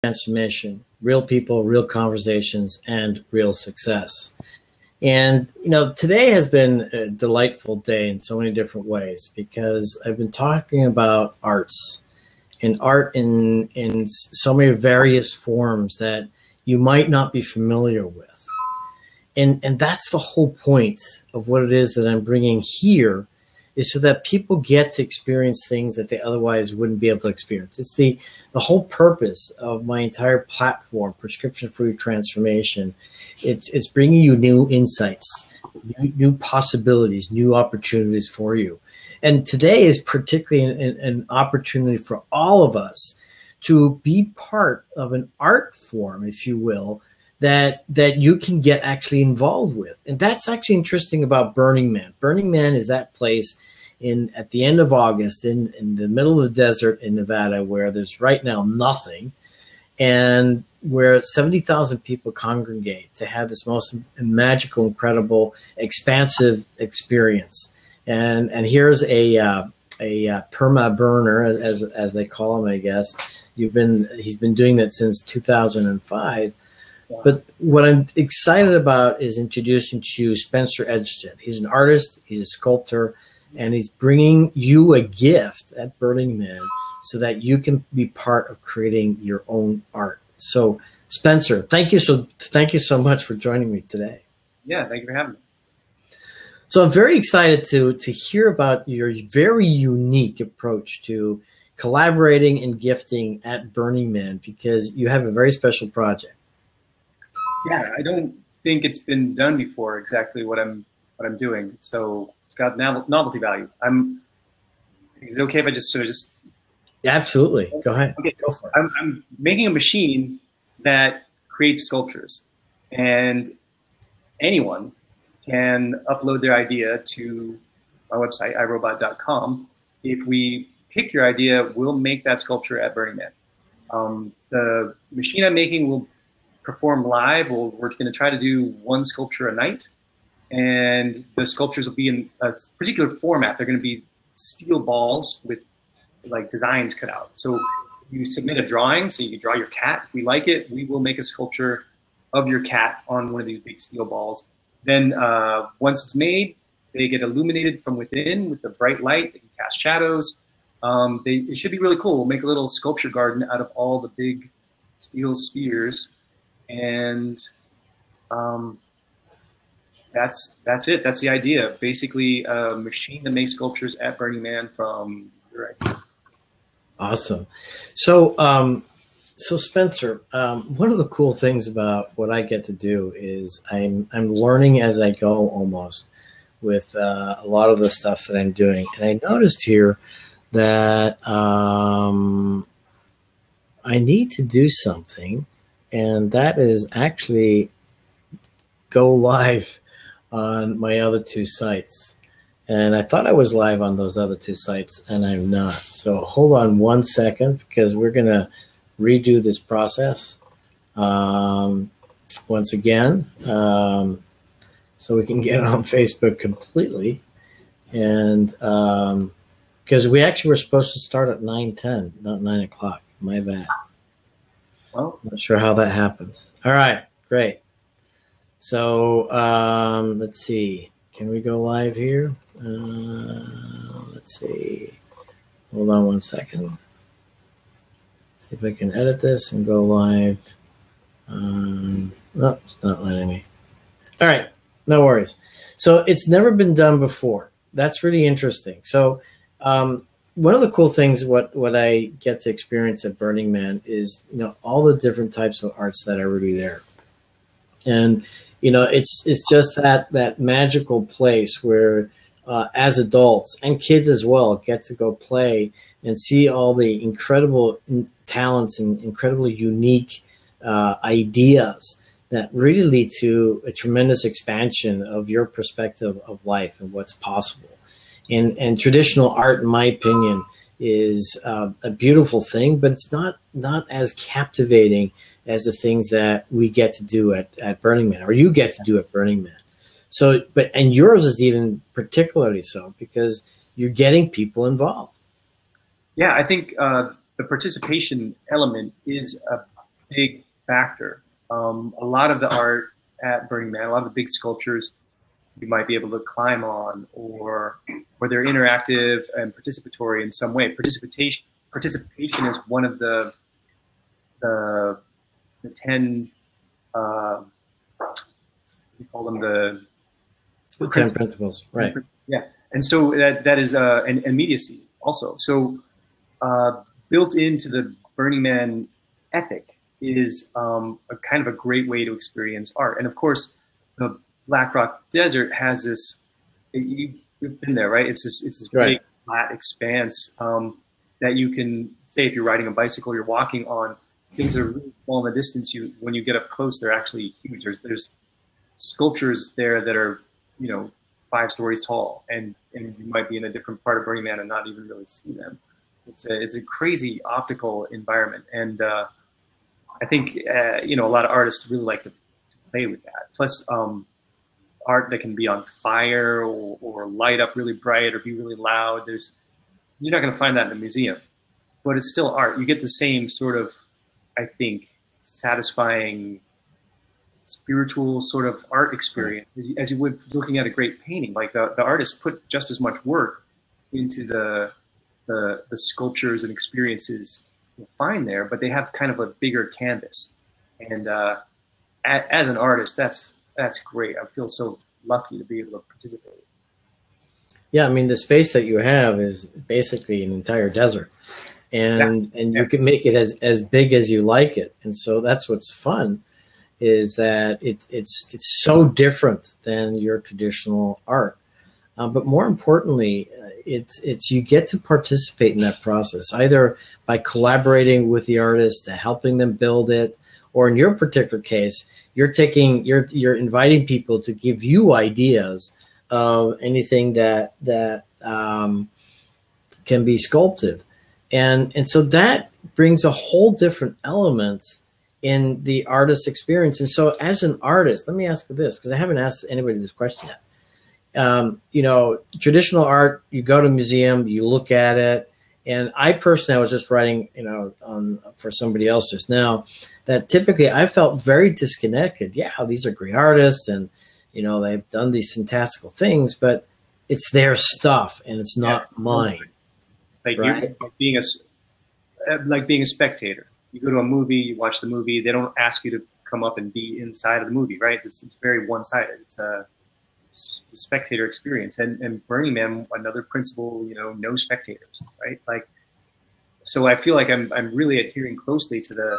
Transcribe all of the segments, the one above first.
transformation, real people, real conversations, and real success. And, today has been a delightful day in so many different ways because I've been talking about arts and art in so many various forms that you might not be familiar with. And that's the whole point of what it is that I'm bringing here, is so that people get to experience things that they otherwise wouldn't be able to experience. It's the whole purpose of my entire platform, Prescription for Your Transformation. It's bringing you new insights, new possibilities, new opportunities for you. And today is particularly an opportunity for all of us to be part of an art form, if you will, that you can get actually involved with. And that's actually interesting about Burning Man. Burning Man is that place at the end of August in the middle of the desert in Nevada where there's right now nothing, and where 70,000 people congregate to have this most magical, incredible, expansive experience. And here's a perma burner, as they call him, I guess. He's been doing that since 2005. But what I'm excited about is introducing to you Spencer Edgerton. He's an artist, he's a sculptor, and he's bringing you a gift at Burning Man so that you can be part of creating your own art. So, Spencer, thank you so much for joining me today. Yeah, thank you for having me. So I'm very excited to hear about your very unique approach to collaborating and gifting at Burning Man, because you have a very special project. Yeah, I don't think it's been done before, exactly what I'm doing. So it's got novelty value. Is it okay if I just sort of just? Absolutely. Go ahead. Okay. Go for it. I'm making a machine that creates sculptures, and anyone can upload their idea to our website, irobot.com. If we pick your idea, we'll make that sculpture at Burning Man. The machine I'm making will perform live. We're going to try to do one sculpture a night, and the sculptures will be in a particular format. They're going to be steel balls with like designs cut out. So you submit a drawing, so you can draw your cat. If we like it, we will make a sculpture of your cat on one of these big steel balls. Then once it's made, they get illuminated from within with the bright light. They can cast shadows. It should be really cool. We'll make a little sculpture garden out of all the big steel spheres. And that's it. That's the idea. Basically, a machine that makes sculptures at Burning Man from your idea. Awesome. So, Spencer, one of the cool things about what I get to do is I'm learning as I go, almost, with a lot of the stuff that I'm doing. And I noticed here that I need to do something, and that is actually go live on my other two sites. And I thought I was live on those other two sites, and I'm not. So hold on one second, because we're going to redo this process once again, so we can get on Facebook completely. And because we actually were supposed to start at 9:10, not 9 o'clock. My bad. Well, not sure how that happens. All right, great. So let's see. Can we go live here? Let's see. Hold on one second. See if I can edit this and go live. No, it's not letting me. All right, no worries. So it's never been done before. That's really interesting. So one of the cool things what I get to experience at Burning Man is all the different types of arts that are really there, and it's just that magical place where as adults and kids as well get to go play and see all the incredible talents and incredibly unique ideas that really lead to a tremendous expansion of your perspective of life and what's possible. And traditional art, in my opinion, is a beautiful thing, but it's not as captivating as the things that we get to do at Burning Man, or you get to do at Burning Man. So, and yours is even particularly so because you're getting people involved. Yeah, I think the participation element is a big factor. A lot of the art at Burning Man, a lot of the big sculptures you might be able to climb on, or they're interactive and participatory in some way. Participation is one of the 10 we call them the 10 principles, right? Yeah, and so that is and immediacy also. So built into the Burning Man ethic is a kind of a great way to experience art. And of course, the Black Rock Desert has this. You've been there, right? It's this right. big flat expanse that you can say if you're riding a bicycle, you're walking on. Things that are really small in the distance, when you get up close, they're actually huge. There's sculptures there that are 5 stories tall, and you might be in a different part of Burning Man and not even really see them. It's a crazy optical environment, and I think a lot of artists really like to play with that. Plus, art that can be on fire or light up really bright or be really loud. You're not going to find that in a museum, but it's still art. You get the same sort of, I think, satisfying spiritual sort of art experience as you would looking at a great painting. Like the artist put just as much work into the sculptures and experiences you'll find there, but they have kind of a bigger canvas. And as an artist, that's great. I feel so lucky to be able to participate. Yeah, I mean, the space that you have is basically an entire desert. And you can make it as big as you like it. And so that's what's fun, is that it's so different than your traditional art. But more importantly, it's you get to participate in that process, either by collaborating with the artist, helping them build it, or in your particular case, you're inviting people to give you ideas of anything that can be sculpted. And so that brings a whole different element in the artist experience. And so as an artist, let me ask you this, because I haven't asked anybody this question yet. Traditional art, you go to a museum, you look at it. And I personally, was just writing, for somebody else just now, that typically I felt very disconnected. Yeah, these are great artists and, they've done these fantastical things, but it's their stuff and it's not mine. Like right? Like being a spectator. You go to a movie, you watch the movie. They don't ask you to come up and be inside of the movie, right? It's very one-sided. It's a spectator experience. And Burning Man, another principle, no spectators, right? Like, so I feel like I'm really adhering closely to the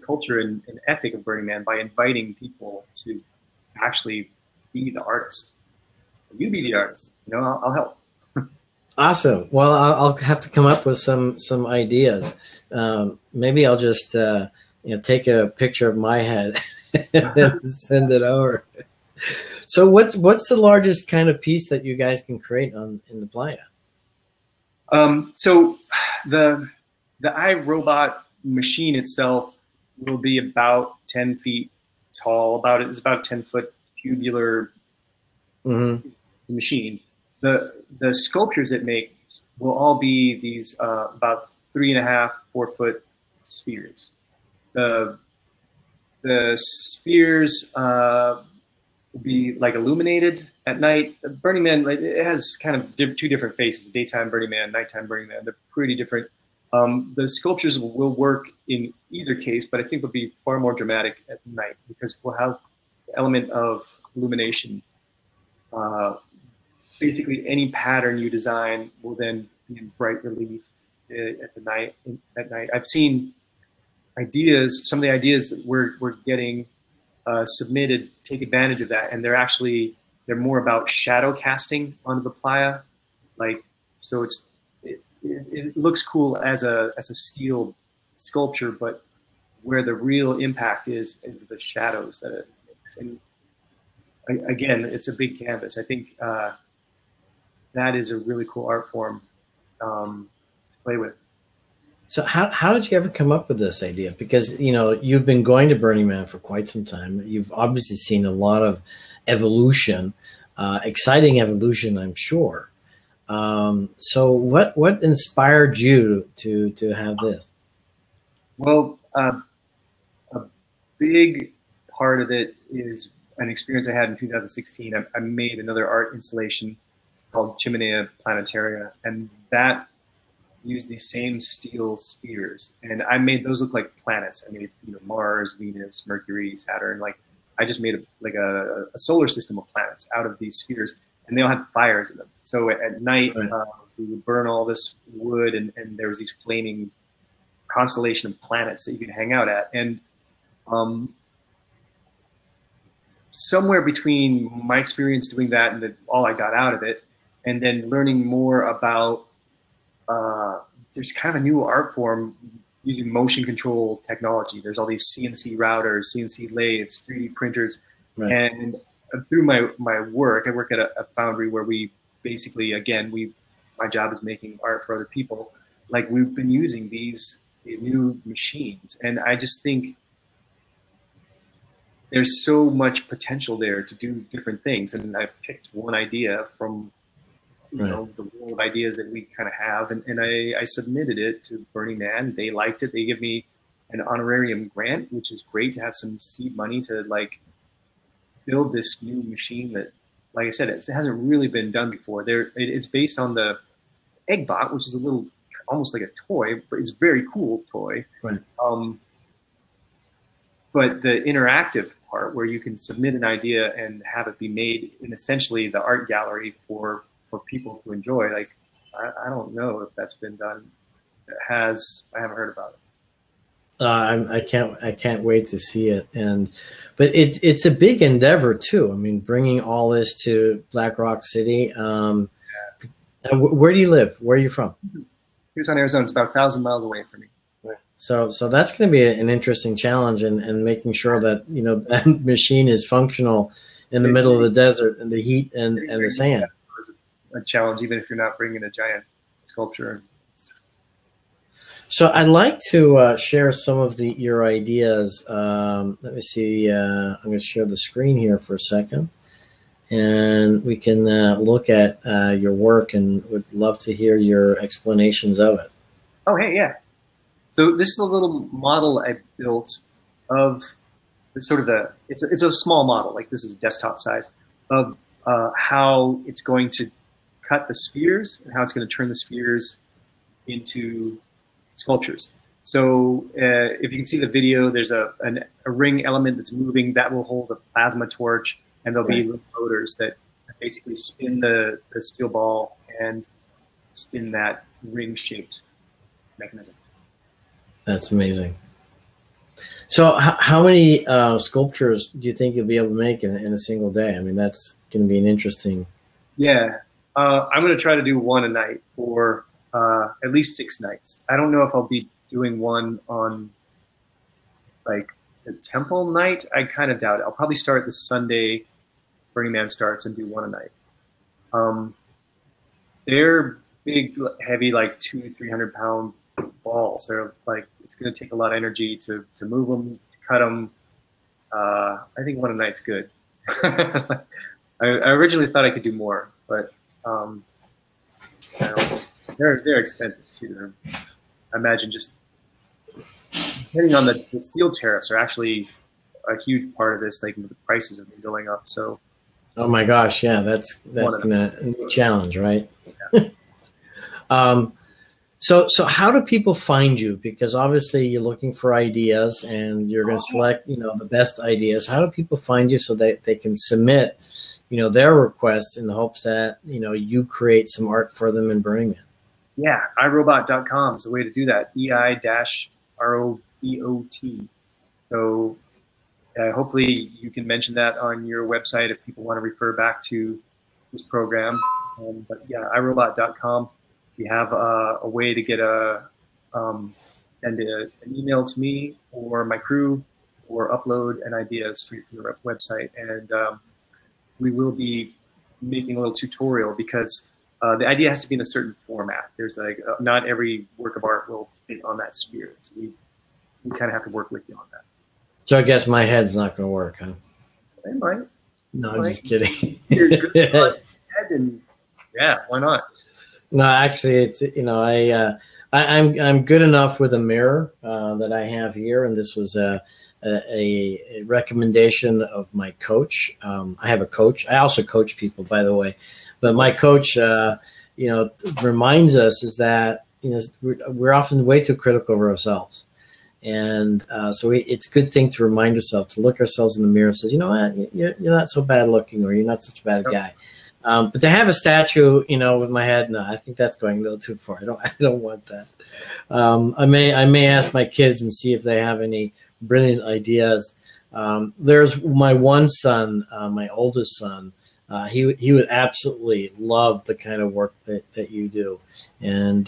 culture and ethic of Burning Man by inviting people to actually be the artist. You be the artist. I'll help. Awesome. Well, I'll have to come up with some ideas. Maybe I'll just take a picture of my head and send it over. So what's the largest kind of piece that you guys can create in the playa? So the iRobot machine itself will be about 10 feet tall. It's about a 10-foot cubular machine. The sculptures it makes will all be these about 3.5, 4 foot spheres. The spheres will be like illuminated at night. Burning Man, it has kind of 2 different faces: daytime Burning Man, nighttime Burning Man. They're pretty different. The sculptures will work in either case, but I think they'll be far more dramatic at night because we'll have the element of illumination. Basically, any pattern you design will then be in bright relief at night. I've seen ideas. Some of the ideas that we're getting submitted take advantage of that, and they're more about shadow casting onto the playa. So it looks cool as a steel sculpture, but where the real impact is the shadows that it makes. And again, it's a big canvas. I think that is a really cool art form to play with. So how did you ever come up with this idea? Because, you've been going to Burning Man for quite some time. You've obviously seen a lot of evolution, exciting evolution, I'm sure. So what inspired you to have this? Well, big part of it is an experience I had in 2016. I made another art installation called Chimenea Planetaria, and that used these same steel spheres, and I made those look like planets. I made, you know, Mars, Venus, Mercury, Saturn. Like, I just made a solar system of planets out of these spheres, and they all had fires in them. So at night, we would burn all this wood, and there was these flaming constellation of planets that you could hang out at. And somewhere between my experience doing that and all I got out of it, and then learning more about there's kind of a new art form using motion control technology. There's all these CNC routers, CNC lathes, 3D printers. Right. And through my work, I work at a foundry where we basically, again, my job is making art for other people. Like, we've been using these new machines. And I just think there's so much potential there to do different things. And I picked one idea from, you know, the world of ideas that we kind of have, and I submitted it to Burning Man. They liked it. They give me an honorarium grant, which is great to have some seed money to like build this new machine that, like I said, it hasn't really been done before. It's based on the Eggbot, which is a little, almost like a toy, but it's a very cool toy. Right. But the interactive part, where you can submit an idea and have it be made in essentially the art gallery for people to enjoy, like, I don't know if that's been done. I haven't heard about it. I can't wait to see it. But it's a big endeavor too. I mean, bringing all this to Black Rock City. Where do you live? Where are you from? Tucson, Arizona. It's about 1,000 miles away from me. So that's going to be an interesting challenge, and making sure that, you know, that machine is functional in the middle of the desert and the heat and the sand. A challenge, even if you're not bringing a giant sculpture. So I'd like to share some of your ideas. Let me see. I'm going to share the screen here for a second, and we can look at your work, and would love to hear your explanations of it. Oh, hey, yeah. So this is a little model I built of sort of it's a small model, like this is desktop size, of how it's going to cut the spheres and how it's going to turn the spheres into sculptures. So if you can see the video, there's a ring element that's moving that will hold a plasma torch, and there'll be little motors that basically spin the steel ball and spin that ring-shaped mechanism. That's amazing. So how many sculptures do you think you'll be able to make in a single day? I mean, that's going to be an interesting... Yeah. I'm going to try to do one a night for at least 6 nights. I don't know if I'll be doing one on like the temple night. I kind of doubt it. I'll probably start the Sunday Burning Man starts and do one a night. They're big, heavy, like 200-300 pound balls. They're like, it's going to take a lot of energy to move them, to cut them. I think one a night's good. I originally thought I could do more, but they're expensive too. I imagine just depending on the steel tariffs are actually a huge part of this. Like, the prices have been going up. So, oh my gosh, yeah, that's gonna be a challenge, right? Yeah. So how do people find you? Because obviously you're looking for ideas, and you're going to select, you know, the best ideas. How do people find you so that they can submit, you know, their requests in the hopes that, you know, you create some art for them in Burning Man? Yeah, iRobot.com is the way to do that. EI-ROBOT. So hopefully you can mention that on your website if people want to refer back to this program. But yeah, iRobot.com. We have a way to get send an email to me or my crew, or upload an idea straight from the website. And we will be making a little tutorial, because the idea has to be in a certain format. There's like, not every work of art will fit on that sphere. So we kind of have to work with you on that. So I guess my head's not going to work, huh? It might. No, I'm just kidding. You're good head, and yeah, why not? No, actually, it's, you know, I'm good enough with a mirror that I have here, and this was a recommendation of my coach. I have a coach. I also coach people, by the way, but my coach, reminds us is that we're often way too critical of ourselves, and it's a good thing to remind ourselves to look ourselves in the mirror and says, you know what, you're not so bad looking, or you're not such a bad guy. But to have a statue, with my head, no, I think that's going a little too far. I don't want that. I may ask my kids and see if they have any brilliant ideas. There's my one son, my oldest son. He would absolutely love the kind of work that you do, and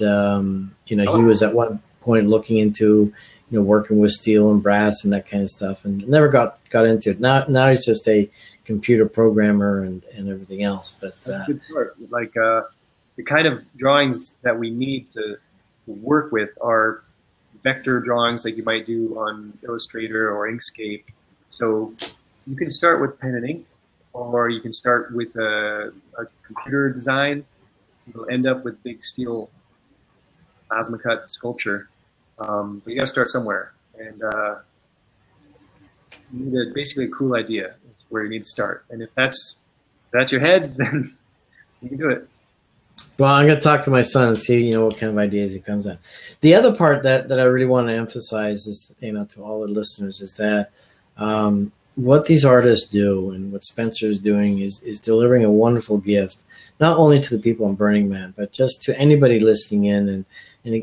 he was at one point looking into working with steel and brass and that kind of stuff, and never got into it. Now he's just a computer programmer and everything else. But good start. Like the kind of drawings that we need to work with are vector drawings like you might do on Illustrator or Inkscape. So you can start with pen and ink, or you can start with a computer design. You'll end up with big steel plasma cut sculpture. But you got to start somewhere, and you need basically a cool idea is where you need to start. And if that's your head, then you can do it. Well, I'm going to talk to my son and see, what kind of ideas he comes up. The other part that I really want to emphasize is, to all the listeners, is that what these artists do and what Spencer is doing is delivering a wonderful gift, not only to the people in Burning Man, but just to anybody listening in and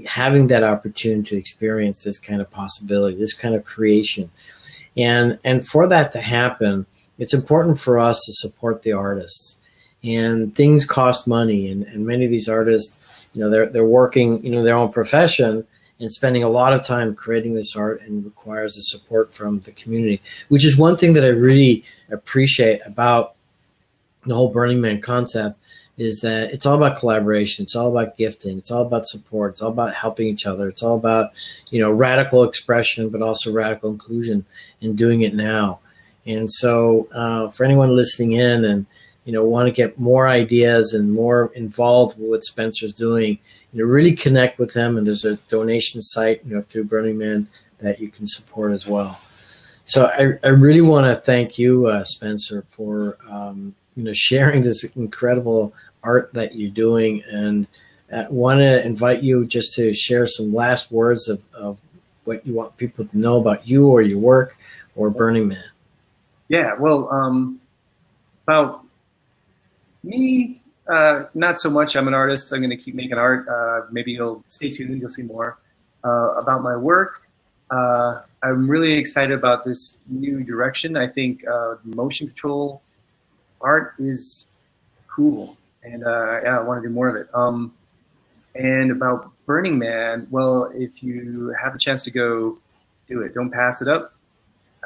having that opportunity to experience this kind of possibility, this kind of creation. And for that to happen, it's important for us to support the artists. And things cost money, and many of these artists, they're working, their own profession and spending a lot of time creating this art, and requires the support from the community, which is one thing that I really appreciate about the whole Burning Man concept, is that it's all about collaboration. It's all about gifting. It's all about support. It's all about helping each other. It's all about, radical expression, but also radical inclusion, and doing it now. And so for anyone listening in and, want to get more ideas and more involved with what Spencer's doing, really connect with him. And there's a donation site, through Burning Man that you can support as well. So I really want to thank you, Spencer, for, sharing this incredible art that you're doing. And I want to invite you just to share some last words of what you want people to know about you or your work or Burning Man. Yeah, well, about me, not so much. I'm an artist. I'm going to keep making art. Maybe you'll stay tuned. You'll see more about my work. I'm really excited about this new direction. I think motion control art is cool, and I want to do more of it. And about Burning Man, well, if you have a chance to go, do it. Don't pass it up.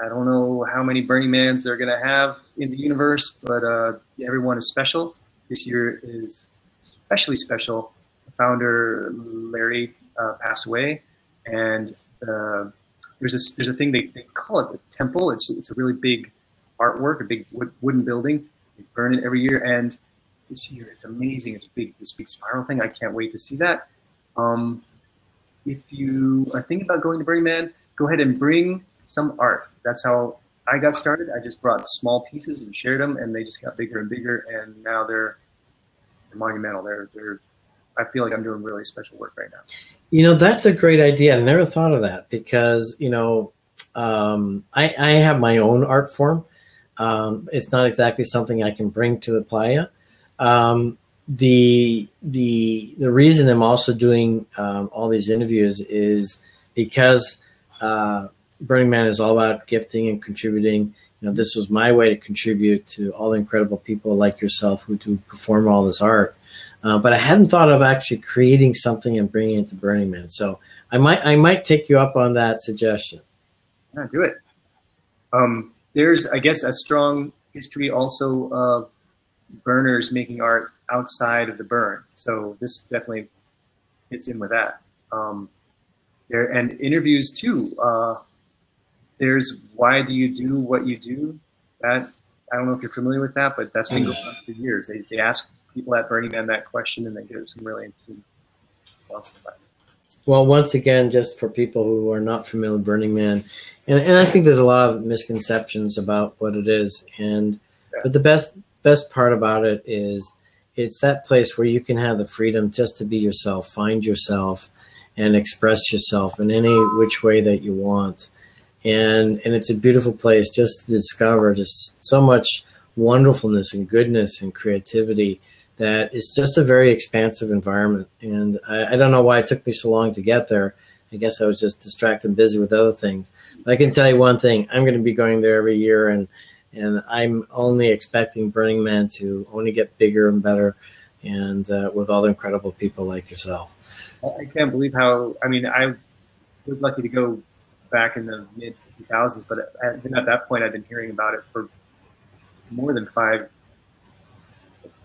I don't know how many Burning Mans they're going to have in the universe, but everyone is special. This year is especially special. The founder, Larry, passed away, and there's a thing they call it the temple. It's a really big artwork, a big wooden building. They burn it every year, and this year it's amazing. It's this big spiral thing. I can't wait to see that. If you are thinking about going to Burning Man, go ahead and bring some art. That's how I got started. I just brought small pieces and shared them, and they just got bigger and bigger, and now they're monumental. I feel like I'm doing really special work right now. That's a great idea. I never thought of that because, I have my own art form. It's not exactly something I can bring to the playa. The reason I'm also doing all these interviews is because Burning Man is all about gifting and contributing. This was my way to contribute to all the incredible people like yourself who do perform all this art. But I hadn't thought of actually creating something and bringing it to Burning Man. So I might take you up on that suggestion. Yeah, do it. There's, I guess, a strong history also of burners making art outside of the burn. So this definitely fits in with that. And interviews too. There's Why Do You Do What You Do? That, I don't know if you're familiar with that, but that's been going on for years. They ask people at Burning Man that question, and they give some really interesting responses about it. Well, once again, just for people who are not familiar with Burning Man, and I think there's a lot of misconceptions about what it is, and Yeah. but the best part about it is it's that place where you can have the freedom just to be yourself, find yourself, and express yourself in any which way that you want. And it's a beautiful place just to discover just so much wonderfulness and goodness and creativity that it's just a very expansive environment. And I don't know why it took me so long to get there. I guess I was just distracted and busy with other things. But I can tell you one thing: I'm going to be going there every year, and I'm only expecting Burning Man to only get bigger and better, and with all the incredible people like yourself. I can't believe how. I mean, I was lucky to go back in the mid 2000s, but then at that point, I'd been hearing about it for more than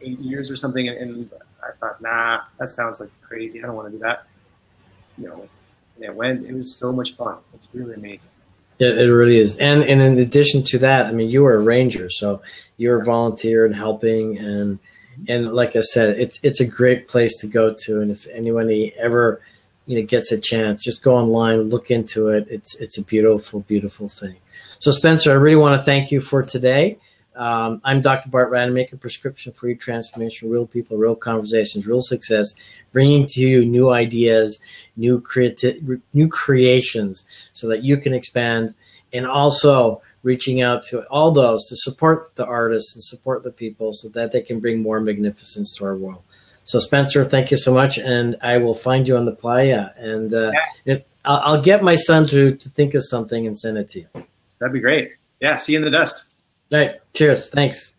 8 years or something, and I thought, nah, that sounds like crazy. I don't want to do that. You know, and it went. It was so much fun. It's really amazing. It really is. And in addition to that, I mean, you were a ranger, so you were volunteering, helping, and like I said, it's a great place to go to. And if anyone ever gets a chance, just go online, look into it. It's a beautiful, beautiful thing. So Spencer, I really want to thank you for today. I'm Dr. Bart Rademaker, Prescription for Your Transformation, Real People, Real Conversations, Real Success, bringing to you new ideas, new creations so that you can expand, and also reaching out to all those to support the artists and support the people so that they can bring more magnificence to our world. So Spencer, thank you so much, and I will find you on the playa, and I'll get my son to think of something and send it to you. That'd be great. Yeah, see you in the dust. All right. Cheers. Thanks.